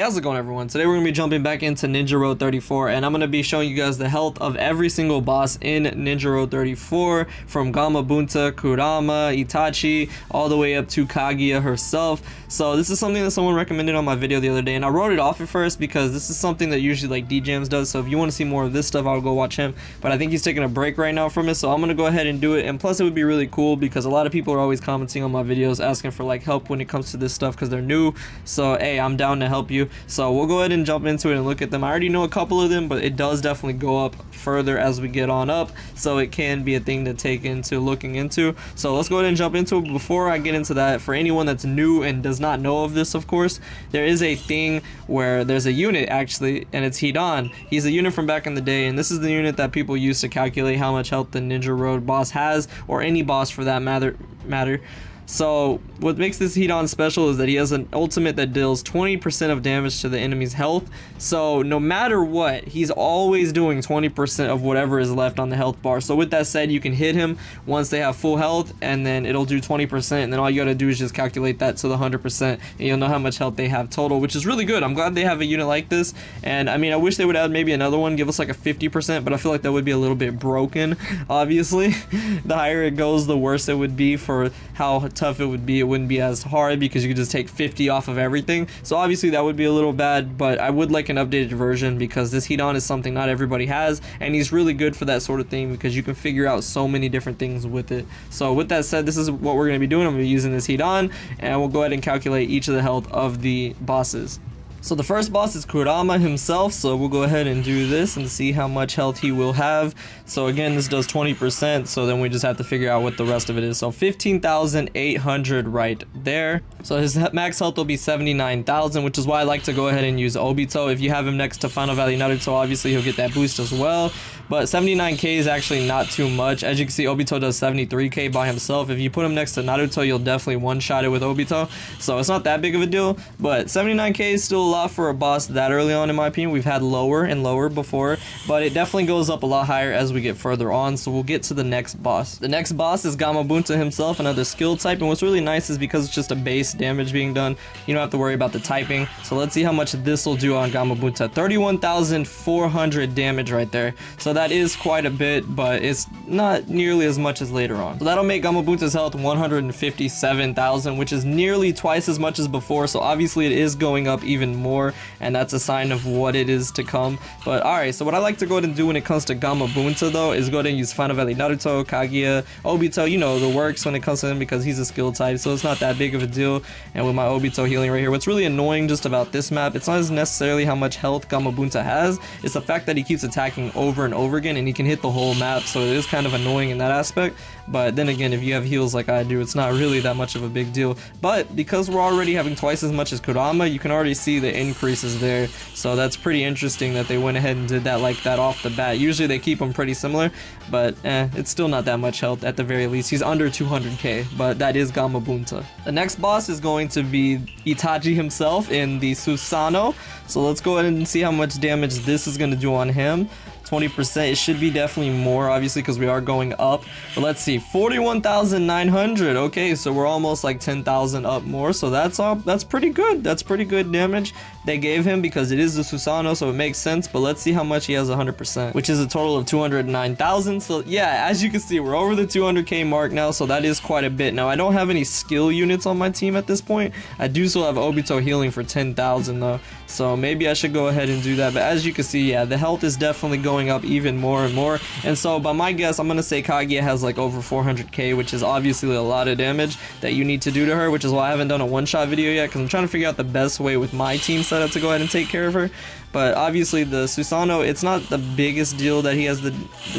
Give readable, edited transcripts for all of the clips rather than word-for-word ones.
How's it going, everyone? Today we're going to be jumping back into Ninja Road 34, and I'm going to be showing you guys the health of every single boss in Ninja Road 34, from Gamma Boonta, Kurama, Itachi, all the way up to Kaguya herself. So this is something that someone recommended on my video the other day, and I wrote it off at first because this is something that usually like DJams does, so if you want to see more of this stuff, I'll go watch him. But I think he's taking a break right now from it, so I'm going to go ahead and do it. And plus it would be really cool because a lot of people are always commenting on my videos asking for like help when it comes to this stuff because they're new. So hey, I'm down to help you. So we'll go ahead and jump into it and look at them. I already know a couple of them, but it does definitely go up further as we get on up, so it can be a thing to take into looking into. So let's go ahead and jump into it. Before I get into that, for anyone that's new and does not know of this, of course, there is a thing where there's a unit actually, and it's Hidan. He's a unit from back in the day, and this is the unit that people use to calculate how much health the Ninja Road boss has, or any boss for that matter. So what makes this Hidan special is that he has an ultimate that deals 20% of damage to the enemy's health. So no matter what, he's always doing 20% of whatever is left on the health bar. So with that said, you can hit him once they have full health, and then it'll do 20%, and then all you gotta do is just calculate that to the 100%, and you'll know how much health they have total, which is really good. I'm glad they have a unit like this, and I mean, I wish they would add maybe another one, give us like a 50%, but I feel like that would be a little bit broken, obviously. The higher it goes, the worse it would be for how tough it would be. It wouldn't be as hard because you could just take 50 off of everything. So obviously that would be a little bad, but I would like an updated version because this Hidan is something not everybody has, and he's really good for that sort of thing because you can figure out so many different things with it. So with that said, this is what we're going to be doing. I'm going to be using this Hidan, and we'll go ahead and calculate each of the health of the bosses. So the first boss is Kurama himself, so we'll go ahead and do this and see how much health he will have. So again, this does 20%, so then we just have to figure out what the rest of it is. So 15,800 right there. So his max health will be 79,000, which is why I like to go ahead and use Joebito. If you have him next to Final Valley Naruto, obviously he'll get that boost as well. But 79k is actually not too much. As you can see, Joebito does 73k by himself. If you put him next to Naruto, you'll definitely one-shot it with Joebito. So it's not that big of a deal, but 79k is still a lot for a boss that early on, in my opinion. We've had lower and lower before, but it definitely goes up a lot higher as we get further on. So we'll get to the next boss. The next boss is Gamma Boonta himself, another skill type, and what's really nice is because it's just a base damage being done, you don't have to worry about the typing. So let's see how much this will do on Gamma Boonta. 31,400 damage right there. So that is quite a bit, but it's not nearly as much as later on. So that'll make Gamma Boonta's health 157,000, which is nearly twice as much as before. So obviously it is going up even more, and that's a sign of what it is to come. But alright, so what I like to go ahead and do when it comes to Gamma Boonta though is go ahead and use Final Valley Naruto, Kaguya, Joebito, you know, the works when it comes to him because he's a skill type, so it's not that big of a deal. And with my Joebito healing right here, what's really annoying just about this map, it's not necessarily how much health Gamma Boonta has, it's the fact that he keeps attacking over and over again, and he can hit the whole map, so it is kind of annoying in that aspect. But then again, if you have heals like I do, it's not really that much of a big deal. But because we're already having twice as much as Kurama, you can already see the increases there. So that's pretty interesting that they went ahead and did that like that off the bat. Usually they keep them pretty similar, but it's still not that much health at the very least. He's under 200k, but that is Gamma Boonta. The next boss is going to be Itachi himself in the Susanoo. So let's go ahead and see how much damage this is going to do on him. 20%. It should be definitely more, obviously, because we are going up. But let's see, 41,900. Okay, so we're almost like 10,000 up more. So that's pretty good. That's pretty good damage they gave him because it is the Susanoo, so it makes sense. But let's see how much he has 100%, which is a total of 209,000. So yeah, as you can see, we're over the 200k mark now, so that is quite a bit. Now I don't have any skill units on my team at this point. I do still have Joebito healing for 10,000 though, so maybe I should go ahead and do that. But as you can see, yeah, the health is definitely going up even more and more. And so by my guess, I'm gonna say Kaguya has like over 400k, which is obviously a lot of damage that you need to do to her, which is why I haven't done a one-shot video yet, because I'm trying to figure out the best way with my team setup to go ahead and take care of her. But obviously the Susanoo, it's not the biggest deal that he has the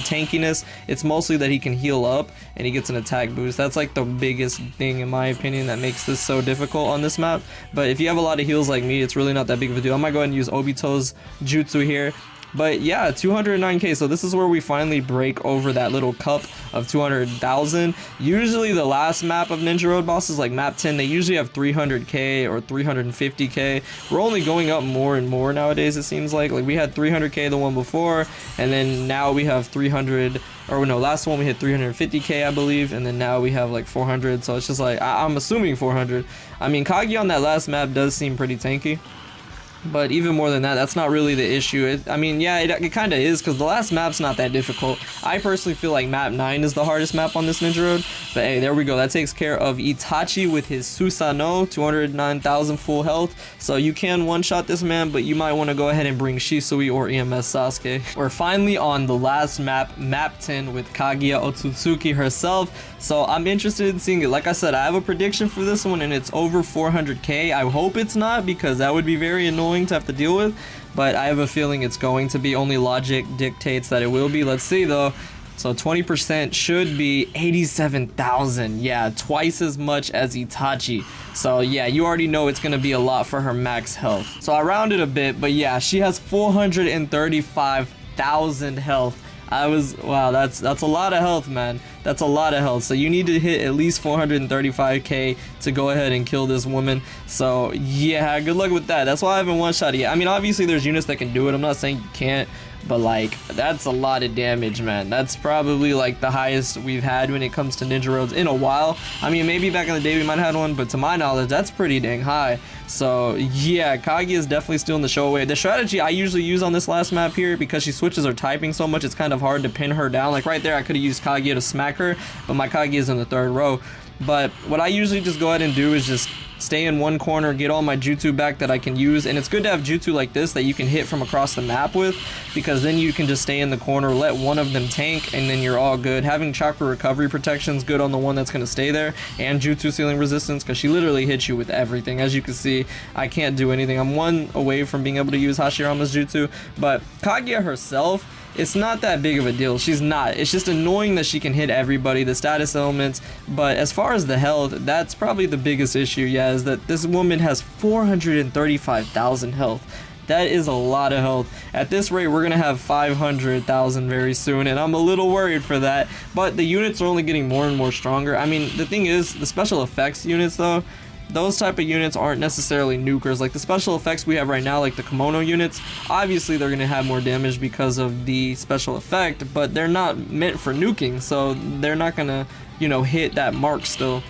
tankiness. It's mostly that he can heal up and he gets an attack boost. That's like the biggest thing in my opinion that makes this so difficult on this map. But if you have a lot of heals like me, it's really not that big of a deal. I might go ahead and use Obito's jutsu here. But yeah, 209k, so this is where we finally break over that little cup of 200,000. Usually the last map of Ninja Road bosses, like map 10, they usually have 300k or 350k. We're only going up more and more nowadays, it seems like. Like we had 300k the one before, and then now we have 300, or no, last one we hit 350k I believe, and then now we have like 400, so it's just like, I'm assuming 400. I mean, Kagi on that last map does seem pretty tanky. But even more than that, that's not really the issue. I mean, yeah, it kind of is, because the last map's not that difficult. I personally feel like map 9 is the hardest map on this Ninja Road. But hey, there we go. That takes care of Itachi with his Susanoo, 209,000 full health. So you can one-shot this man, but you might want to go ahead and bring Shisui or EMS Sasuke. We're finally on the last map, map 10, with Kaguya Otsutsuki herself. So I'm interested in seeing it. Like I said, I have a prediction for this one, and it's over 400k. I hope it's not, because that would be very annoying to have to deal with, but I have a feeling it's going to be. Only logic dictates that it will be. Let's see though. So 20% should be 87,000. Yeah, twice as much as Itachi. So yeah, you already know it's gonna be a lot for her max health. So I rounded a bit, but yeah, she has 435,000 health. Wow, that's a lot of health, man. That's a lot of health. So you need to hit at least 435k to go ahead and kill this woman. So yeah, good luck with that. That's why I haven't one-shot yet. I mean, obviously there's units that can do it. I'm not saying you can't, but like, that's a lot of damage, man. That's probably like the highest we've had when it comes to Ninja Roads in a while. I mean, maybe back in the day we might have had one, but to my knowledge, that's pretty dang high. So yeah, Kagi is definitely still in the show away. The strategy I usually use on this last map here, because she switches her typing so much, it's kind of hard to pin her down. Like right there, I could have used Kagi to smack her, but my Kagi is in the 3rd row. But what I usually just go ahead and do is just stay in one corner, get all my jutsu back that I can use. And it's good to have jutsu like this that you can hit from across the map with, because then you can just stay in the corner, let one of them tank, and then you're all good. Having chakra recovery protection is good on the one that's going to stay there, and jutsu ceiling resistance, because she literally hits you with everything. As you can see, I can't do anything. I'm one away from being able to use Hashirama's jutsu, but Kaguya herself, it's not that big of a deal. She's not. It's just annoying that she can hit everybody, the status elements. But as far as the health, that's probably the biggest issue, yeah, is that this woman has 435,000 health. That is a lot of health. At this rate, we're gonna have 500,000 very soon, and I'm a little worried for that. But the units are only getting more and more stronger. I mean, the thing is, the special effects units though, those type of units aren't necessarily nukers. Like the special effects we have right now, like the kimono units, obviously they're gonna have more damage because of the special effect, but they're not meant for nuking, so they're not gonna, you know, hit that mark still.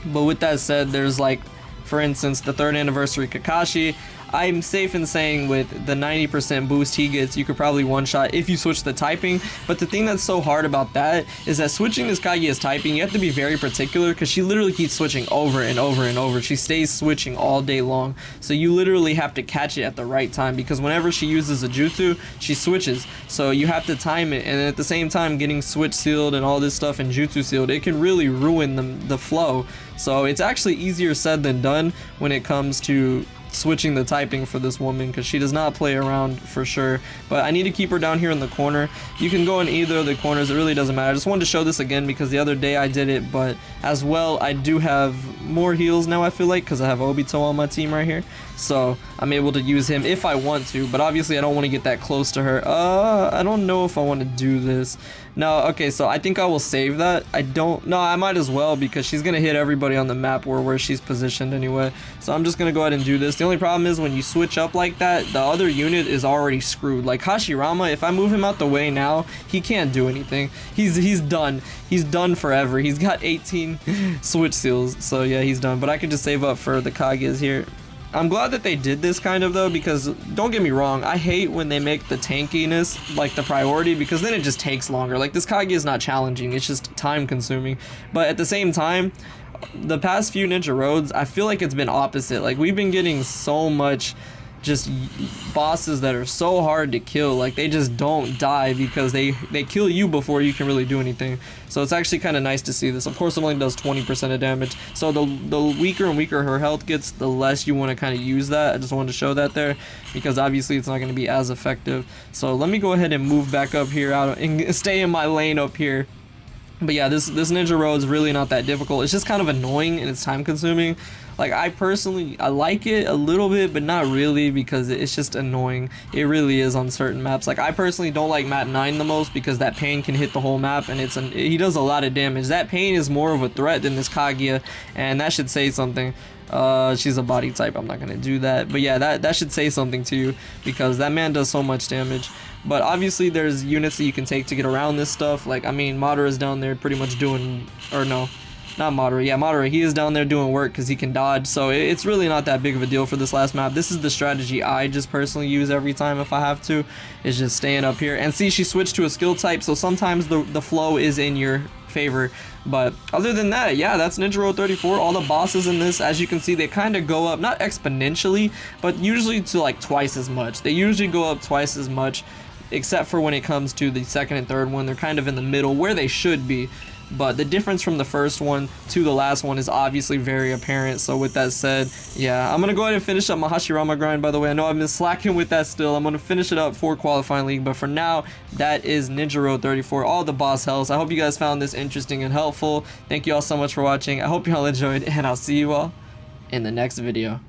But with that said, there's like, for instance, the 3rd anniversary Kakashi. I'm safe in saying with the 90% boost he gets, you could probably one-shot if you switch the typing. But the thing that's so hard about that is that switching this Kaguya's typing, you have to be very particular, because she literally keeps switching over and over and over. She stays switching all day long. So you literally have to catch it at the right time, because whenever she uses a jutsu, she switches. So you have to time it, and at the same time getting switch sealed and all this stuff and jutsu sealed, it can really ruin the flow. So it's actually easier said than done when it comes to switching the typing for this woman, because she does not play around for sure. But I need to keep her down here in the corner. You can go in either of the corners, it really doesn't matter. I just wanted to show this again because the other day I did it, but as well I do have more heals now, I feel like, because I have Obito on my team right here, so I'm able to use him if I want to. But obviously I don't want to get that close to her. I don't know if I want to do this. No, okay, so I think I will save that. No, I might as well, because she's gonna hit everybody on the map where she's positioned anyway. So I'm just gonna go ahead and do this. The only problem is when you switch up like that, the other unit is already screwed. Like Hashirama, if I move him out the way now, he can't do anything. He's done. He's done forever. He's got 18 switch seals. So yeah, he's done. But I can just save up for the Kages here. I'm glad that they did this kind of though, because don't get me wrong, I hate when they make the tankiness like the priority, because then it just takes longer. Like this Kagi is not challenging, it's just time consuming. But at the same time, the past few Ninja Roads, I feel like it's been opposite. Like we've been getting so much just bosses that are so hard to kill. Like they just don't die because they kill you before you can really do anything. So it's actually kind of nice to see this. Of course it only does 20% of damage, so the weaker and weaker her health gets, the less you want to kind of use that. I just wanted to show that there, because obviously it's not going to be as effective. So let me go ahead and move back up here out and stay in my lane up here. But yeah, this Ninja Road is really not that difficult. It's just kind of annoying and it's time consuming. Like I personally, I like it a little bit, but not really, because it's just annoying. It really is on certain maps. Like I personally don't like map 9 the most, because that pain can hit the whole map, and he does a lot of damage. That pain is more of a threat than this Kaguya, and that should say something. She's a body type, I'm not gonna do that, but yeah, that should say something to you, because that man does so much damage. But obviously there's units that you can take to get around this stuff. Like I mean, Madara's down there pretty much doing, or no, not moderate, yeah, moderate. He is down there doing work because he can dodge, so it's really not that big of a deal for this last map. This is the strategy I just personally use every time if I have to, is just staying up here. And see, she switched to a skill type, so sometimes the flow is in your favor. But other than that, yeah, that's Ninja Road 34. All the bosses in this, as you can see, they kind of go up, not exponentially, but usually to like twice as much. They usually go up twice as much, except for when it comes to the second and third one. They're kind of in the middle where they should be. But the difference from the first one to the last one is obviously very apparent. So with that said, yeah, I'm going to go ahead and finish up my Hashirama grind, by the way. I know I've been slacking with that still. I'm going to finish it up for qualifying league. But for now, that is Ninja Road 34, all the boss healths. I hope you guys found this interesting and helpful. Thank you all so much for watching. I hope you all enjoyed, and I'll see you all in the next video.